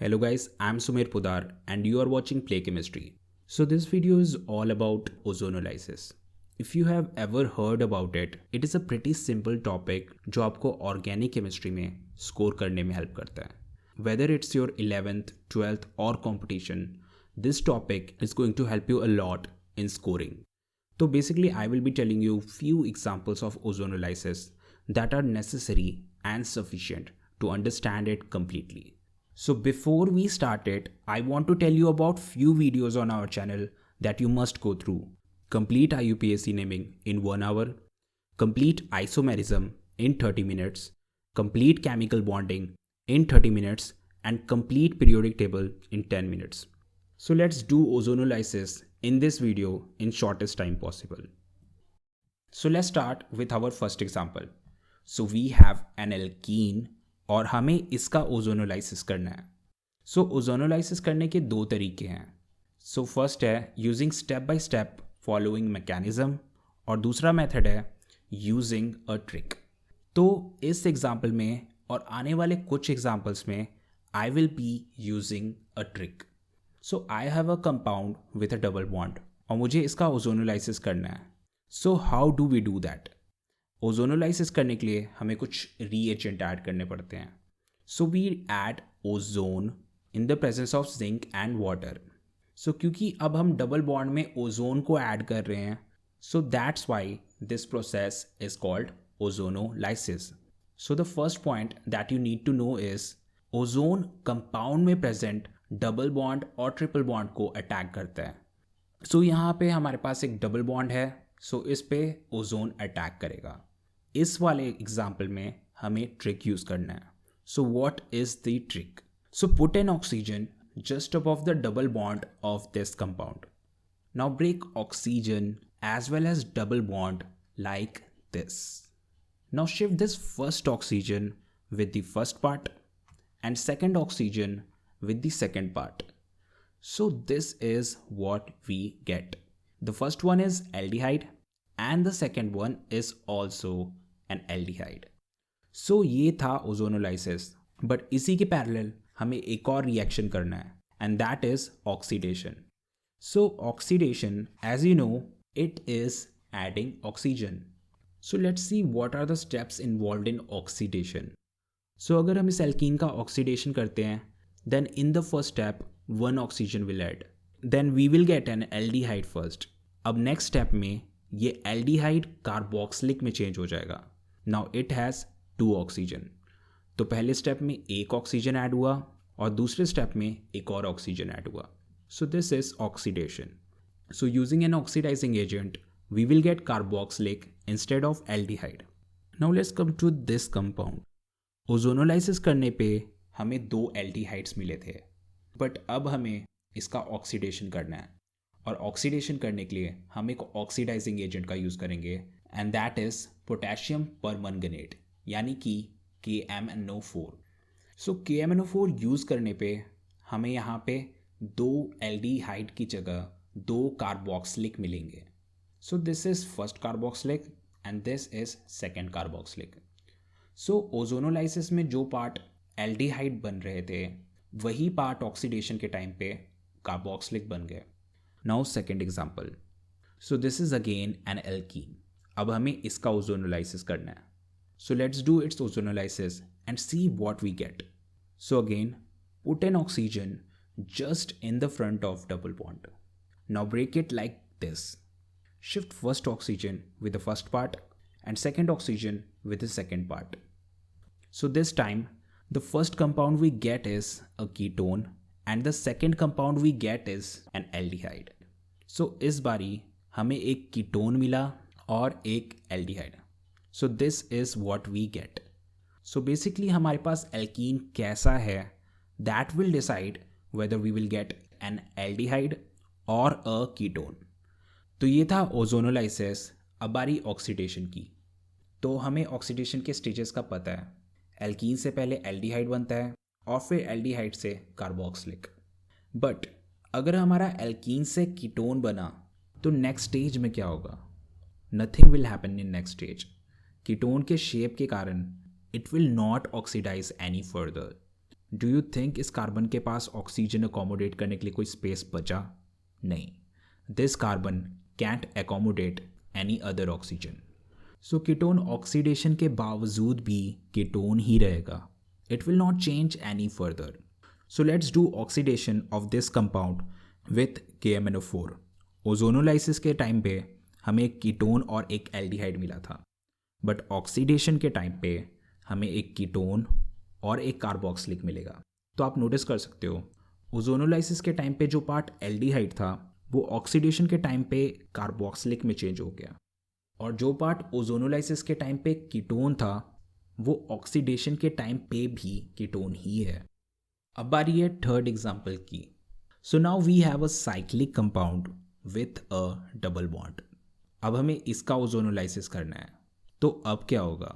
Hello guys, I'm Sumer Pudar and you are watching Play Chemistry. So this video is all about ozonolysis. If you have ever heard about it, it is a pretty simple topic जो आपको organic chemistry में score करने में help करता है. Whether it's your 11th, 12th or competition, this topic is going to help you a lot in scoring. So basically I will be telling you few examples of ozonolysis that are necessary and sufficient to understand it completely. So before we start it, I want to tell you about few videos on our channel that you must go through. Complete IUPAC naming in 1 hour, complete isomerism in 30 minutes, complete chemical bonding in 30 minutes and complete periodic table in 10 minutes. So let's do ozonolysis in this video in shortest time possible. So let's start with our first example. So we have an alkene और हमें इसका ozonolysis करना है. सो ozonolysis करने के दो तरीके हैं. सो फर्स्ट है using step by step following mechanism और दूसरा मेथड है यूजिंग अ ट्रिक. तो इस एग्जांपल में और आने वाले कुछ एग्जांपल्स में I will be using a trick. So I have a compound with a double bond और मुझे इसका ओजोनोलाइसिस करना है. So how do we do that? Ozonolysis करने के लिए हमें कुछ रीएजेंट ऐड करने पड़ते हैं. So we add ozone in the presence of zinc and water. So क्योंकि अब हम डबल बॉन्ड में ओजोन को ऐड कर रहे हैं, so that's why this process is called ozonolysis. So the first point that you need to know is ozone compound में present double bond और ट्रिपल बॉन्ड को अटैक करता है. सो यहाँ पे हमारे पास एक डबल बॉन्ड है, सो इस पे ओजोन अटैक करेगा. इस वाले एग्जाम्पल में हमें ट्रिक यूज करना है. So what is the trick? So put an oxygen just above the double bond of this compound. Now break oxygen as well as double bond like this. Now shift this first oxygen with the first part and second oxygen with the second part. So this is what we get. The first one is aldehyde and the second one is also an aldehyde. So ये था ozonolysis, but इसी के parallel हमें एक और reaction करना है and that is oxidation. So oxidation, as you know, it is adding oxygen. So let's see what are the steps involved in oxidation. So अगर हम इस एल्कीन का ऑक्सीडेशन करते हैं, then in the first step one oxygen will add. Then we will get an aldehyde first. अब next step में ये aldehyde carboxylic में change हो जाएगा. Now it has 2 oxygen. तो पहले स्टेप में एक ऑक्सीजन ऐड हुआ और दूसरे स्टेप में एक और ऑक्सीजन ऐड हुआ. So this is oxidation. So using an oxidising agent we will get carboxylic instead of aldehyde. Now let's come to this compound. Ozonolysis करने पे हमें 2 एल्डिहाइड्स मिले थे, बट अब हमें इसका ऑक्सीडेशन करना है और ऑक्सीडेशन करने के लिए हम एक ऑक्सीडाइजिंग एजेंट का यूज़ करेंगे एंड दैट इज पोटेशियम परमंगनेट यानी कि KMnO4. सो KMnO4 यूज़ करने पे हमें यहाँ पे 2 एल्डिहाइड की जगह 2 कार्बोक्सिलिक मिलेंगे. So this is first carboxylic and this is second carboxylic. So ozonolysis में जो पार्ट एल्डिहाइड बन रहे थे वही पार्ट ऑक्सीडेशन के टाइम पे कार्बोक्सिलिक बन गए. Now second example. So this is again an alkene. अब हमें इसका ओजोनोलाइसिस करना है. So let's do its ozonolysis and see what we get. So again, put an oxygen just in the front of double bond. Now break it like this. Shift first oxygen with the first part and second oxygen with the second part. So this time, the first compound we get is a ketone and the second compound we get is an aldehyde. So इस बारी हमें एक ketone मिला और एक aldehyde. So this is what we get. So basically हमारे पास alkene कैसा है that will decide whether we will get an aldehyde or a ketone. तो ये था ओजोनोलाइसिस. अब बारी ऑक्सीडेशन की. तो हमें ऑक्सीडेशन के स्टेजेस का पता है. एल्कीन से पहले एल्डिहाइड बनता है और फिर एल्डिहाइड से कार्बोक्सिलिक. बट अगर हमारा एल्कीन से कीटोन बना तो नेक्स्ट स्टेज में क्या होगा? Nothing will happen in next stage. Ketone के शेप के कारण it will not oxidise any further. Do you think इस कार्बन के पास ऑक्सीजन अकोमोडेट करने के लिए कोई स्पेस बचा? नहीं, this carbon can't accommodate any other oxygen. So ketone oxidation के बावजूद भी कीटोन ही रहेगा, it will not change any further. So let's do oxidation of this compound with KMnO4। Ozonolysis के टाइम पे हमें एक कीटोन और एक एल्डिहाइड मिला था, बट ऑक्सीडेशन के टाइम पे हमें एक कीटोन और एक कार्बोक्सिलिक मिलेगा। तो आप नोटिस कर सकते हो ओजोनोलाइसिस के टाइम पे जो पार्ट एल्डिहाइड था वो ऑक्सीडेशन के टाइम पे कार्बोक्सिलिक में चेंज हो गया, और जो पार्ट ओजोनोलाइसिस के टाइम पे कीटोन था वो ऑक्सीडेशन के टाइम पे भी कीटोन ही है। अब बारी है थर्ड एग्जाम्पल की। So now we have a cyclic compound with a double bond. अब हमें इसका ओजोनोलाइसिस करना है, तो अब क्या होगा?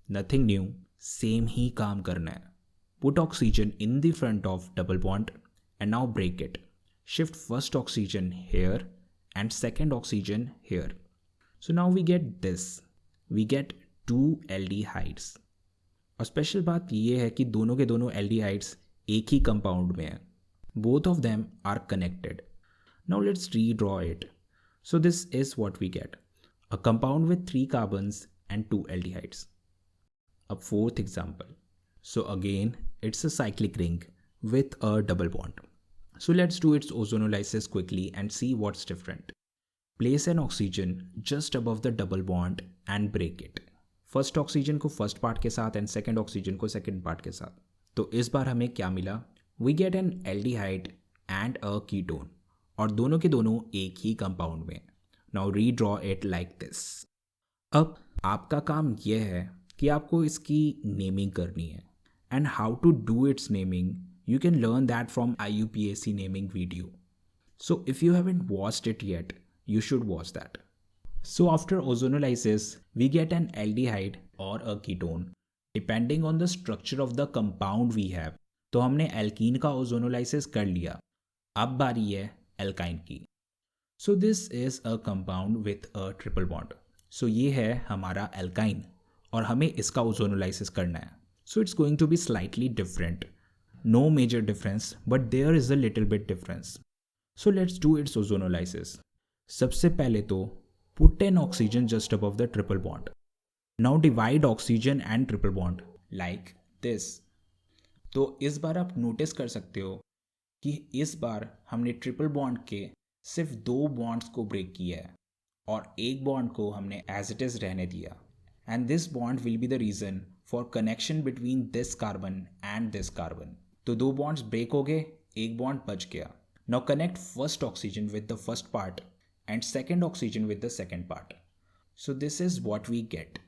नथिंग न्यू, सेम ही काम करना है। Put oxygen in the front of double bond and now break it. Shift first oxygen here and second oxygen here. So now we get this, we get 2 aldehydes. और special बात यह है कि दोनों के दोनों एल्डिहाइड्स एक ही कंपाउंड में हैं। Both of them are connected. Now let's redraw it. So this is what we get, a compound with 3 carbons and 2 aldehydes. A fourth example. So again, it's a cyclic ring with a double bond. So let's do its ozonolysis quickly and see what's different. Place an oxygen just above the double bond and break it. First oxygen को first part के साथ and second oxygen को second part के साथ। तो इस बार हमें क्या मिला? We get an aldehyde and a ketone, और दोनों के दोनों एक ही कंपाउंड में। Now redraw it like this. अब आपका काम यह है कि आपको इसकी नेमिंग करनी है, and how to do its naming you can learn that from IUPAC naming video. So if you haven't watched it yet, you should watch that. So after ozonolysis, we get an aldehyde or a ketone depending on the structure of the compound we have. तो हमने alkene का ozonolysis कर लिया, अब बारी है alkyne की. So this is a compound with a triple bond. So ये है हमारा एल्काइन और हमें इसका ओजोनोलाइसिस करना है. So it's going to be slightly different. No major difference, but there is a little bit difference. So let's do its ozonolysis. सबसे पहले तो put an oxygen just above the triple bond. Now divide oxygen and triple bond like this. तो इस बार आप notice कर सकते हो कि इस बार हमने ट्रिपल बॉन्ड के सिर्फ 2 बॉन्ड्स को ब्रेक किया है और एक बॉन्ड को हमने एज इट इज रहने दिया. And this bond will be the reason for connection between this carbon and this carbon. तो 2 बॉन्ड्स ब्रेक हो गए, एक बॉन्ड बच गया. Now connect first oxygen with the first part and second oxygen with the second part. So this is what we get.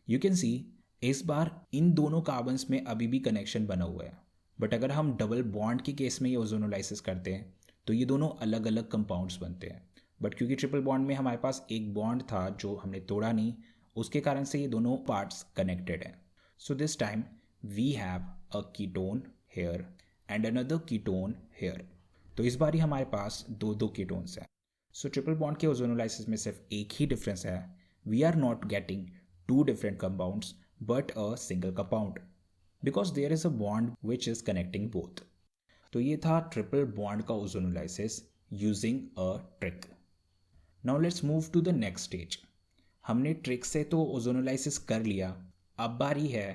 You can see इस बार इन दोनों carbons में अभी भी कनेक्शन बना हुआ है, बट अगर हम डबल बॉन्ड के केस में ये ओजोनोलाइसिस करते हैं तो ये दोनों अलग अलग कंपाउंड्स बनते हैं. बट क्योंकि ट्रिपल बॉन्ड में हमारे पास एक बॉन्ड था जो हमने तोड़ा नहीं, उसके कारण से ये दोनों पार्ट्स कनेक्टेड हैं. So this time we have a ketone here and another ketone here. तो इस बार ही हमारे पास 2 कीटोन्स हैं. सो ट्रिपल बॉन्ड के ओजोनोलाइसिस में सिर्फ एक ही डिफरेंस है. We are not getting 2 different compounds but a single compound because there is a bond which is connecting both. तो ये था ट्रिपल बॉन्ड का ozonolysis using a trick. Now let's move to the next stage. हमने trick से तो ozonolysis कर लिया, अब बारी है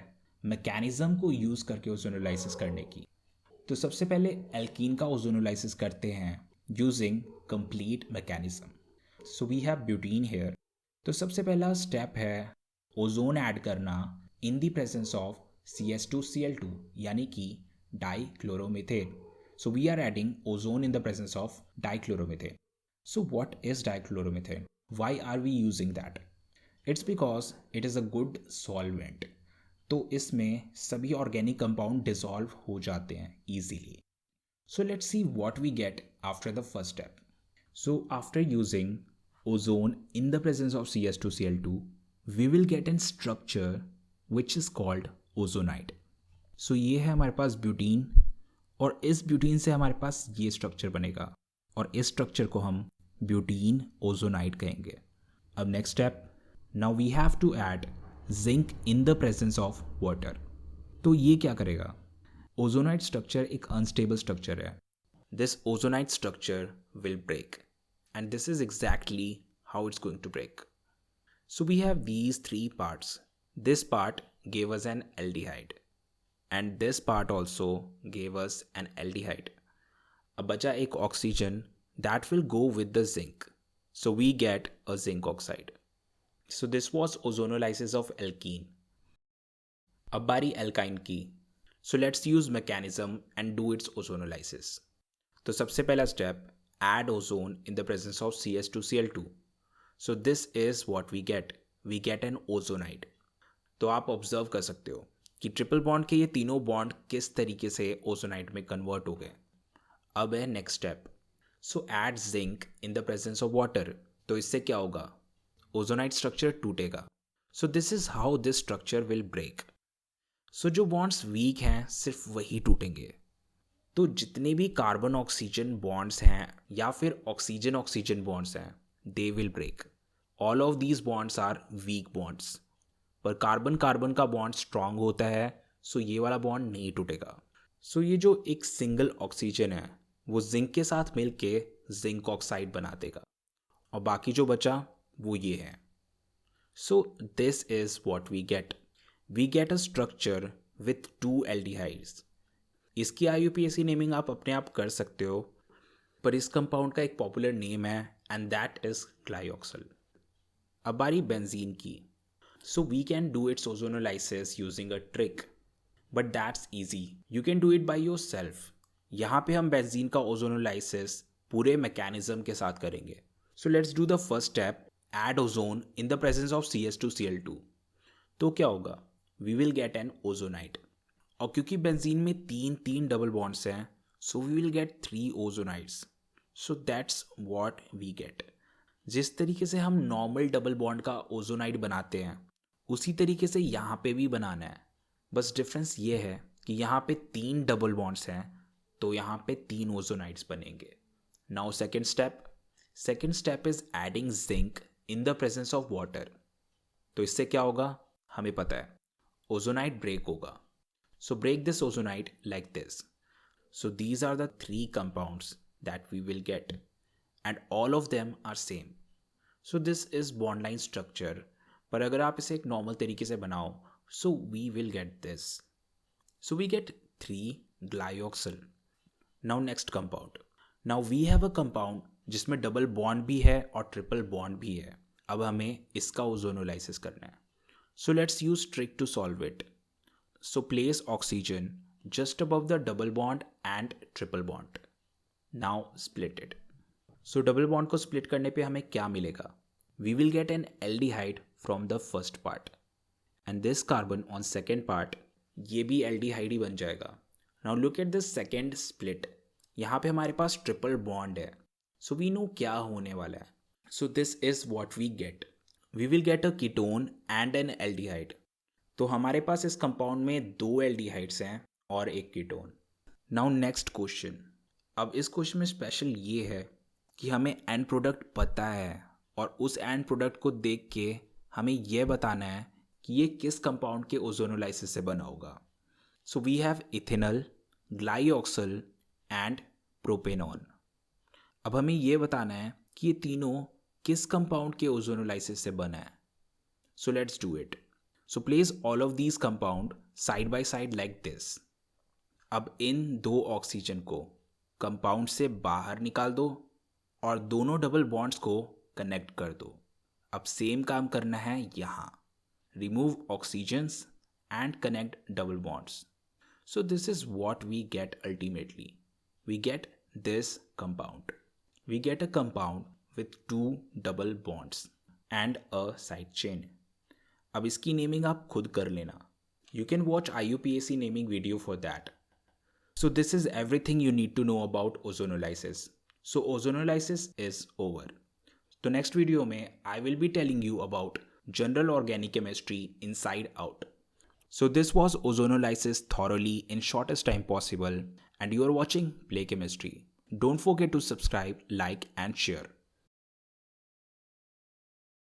मैकेनिज्म को यूज़ करके ओजोनोलाइसिस करने की. तो सबसे पहले एल्कीन का ओजोनोलाइसिस करते हैं using complete mechanism. So we have butene here. तो सबसे पहला स्टेप है ओजोन ऐड करना इन द प्रेजेंस ऑफ CH2Cl2 यानी कि dichloromethane. So we are adding ozone in the presence of dichloromethane. So what is dichloromethane? Why are we using that? It's because it is a good solvent. तो इसमें सभी organic compound dissolve हो जाते हैं easily. So let's see what we get after the first step. So after using ozone in the presence of CH2Cl2, we will get a structure which is called ozonide. So ये है हमारे पास butene और इस butene से हमारे पास ये structure बनेगा और इस स्ट्रक्चर को हम ब्यूटीन ओजोनाइड कहेंगे. अब next step, now we have to add zinc in the presence of water. तो ये क्या करेगा? ओजोनाइड स्ट्रक्चर एक अनस्टेबल स्ट्रक्चर है. This ozonide structure will break and this is exactly how it's going to break. So we have these three parts. This part gave us an aldehyde and this part also gave us an aldehyde. अब बचा एक oxygen that will go with the zinc. So we get a zinc oxide. So this was ozonolysis of alkene. अब बारी alkyne की. So let's use mechanism and do its ozonolysis. तो सबसे पहला step, add ozone in the presence of CS2Cl2. So this is what we get. We get an ozonide. तो आप observe कर सकते हो कि ट्रिपल बॉन्ड के ये तीनों बॉन्ड किस तरीके से ओजोनाइड में कन्वर्ट हो गए. अब है next step. So add zinc in the presence of water. तो इससे क्या होगा? ओजोनाइड स्ट्रक्चर टूटेगा. So this is how this structure will break. So जो बॉन्ड्स वीक हैं सिर्फ वही टूटेंगे. तो जितने भी कार्बन ऑक्सीजन बॉन्ड्स हैं या फिर ऑक्सीजन ऑक्सीजन बॉन्ड्स हैं, they will break. All of these bonds are weak bonds. पर कार्बन कार्बन का बॉन्ड स्ट्रांग होता है, सो ये वाला बॉन्ड नहीं टूटेगा. सो ये जो एक सिंगल ऑक्सीजन है वो जिंक के साथ मिलके जिंक ऑक्साइड बना देगा और बाकी जो बचा वो ये है. So this is what we get. We get a structure with two aldehydes. इसकी IUPAC नेमिंग आप अपने आप कर सकते हो, पर इस कंपाउंड का एक पॉपुलर नेम है एंड दैट इज ग्लाइऑक्सल. अब बारी बेंजीन की. So we can do its ozonolysis using a trick, but that's easy. You can do it by yourself. यहाँ पे हम बेंजीन का ओजोनोलाइसिस पूरे मैकेनिज्म के साथ करेंगे. So let's do the first step, add ozone in the presence of CS2Cl2. तो क्या होगा? We will get an ozonide. और क्योंकि बेंजीन में तीन डबल बॉन्ड्स हैं, so we will get 3 ozonides. So that's what we get. जिस तरीके से हम नॉर्मल डबल बॉन्ड का ओजोनाइड बनाते हैं उसी तरीके से यहाँ पे भी बनाना है. बस डिफरेंस ये है कि यहाँ पे 3 डबल बॉन्ड्स हैं तो यहाँ पे 3 ओजोनाइड्स बनेंगे. Now second step is adding zinc in the presence of water. तो इससे क्या होगा हमें पता है, ओजोनाइड ब्रेक होगा. So break this ozonide like this. So these are the 3 compounds that we will get and all of them are same. So this is bond line structure. पर अगर आप इसे एक normal तरीके से बनाओ, so we will get this. So we get 3 glyoxal. Now next compound. Now we have a compound जिसमें double bond भी है और triple bond भी है. अब हमें इसका ओजोनोलाइसिस करना है. So let's use trick to solve it. So place oxygen just above the double bond and triple bond. Now split it. So double bond को split करने पे हमें क्या मिलेगा? We will get an aldehyde from the first part. And this carbon on second part, ये भी aldehyde ही बन जाएगा. Now look at this second split. यहाँ पे हमारे पास triple bond है. So we know क्या होने वाला है. So this is what we get. We will get a ketone and an aldehyde. तो हमारे पास इस कंपाउंड में 2 एल्डिहाइड्स हैं और एक कीटोन. Now next question. अब इस क्वेश्चन में स्पेशल ये है कि हमें एंड प्रोडक्ट पता है और उस एंड प्रोडक्ट को देख के हमें यह बताना है कि ये किस कंपाउंड के ओजोनोलाइसिस से बना होगा. So we have ethanol, glyoxal and propanone. अब हमें यह बताना है कि ये तीनों किस कंपाउंड के ओजोनोलाइसिस से बना है. सो let's do it. So place all of these compound side by side like this. अब इन 2 ऑक्सीजन को कंपाउंड से बाहर निकाल दो और दोनों डबल बॉन्ड्स को कनेक्ट कर दो. अब सेम काम करना है यहाँ. Remove oxygens and connect double bonds. So this is what we get ultimately. We get this compound. We get a compound with 2 double bonds and a side chain. अब इसकी नेमिंग आप खुद कर लेना. You can watch IUPAC naming video for that. So this is everything you need to know about ozonolysis. So ozonolysis is over. तो next video में I will be telling you about general organic chemistry inside out. So this was ozonolysis thoroughly in shortest time possible and you are watching Play Chemistry. Don't forget to subscribe, like and share.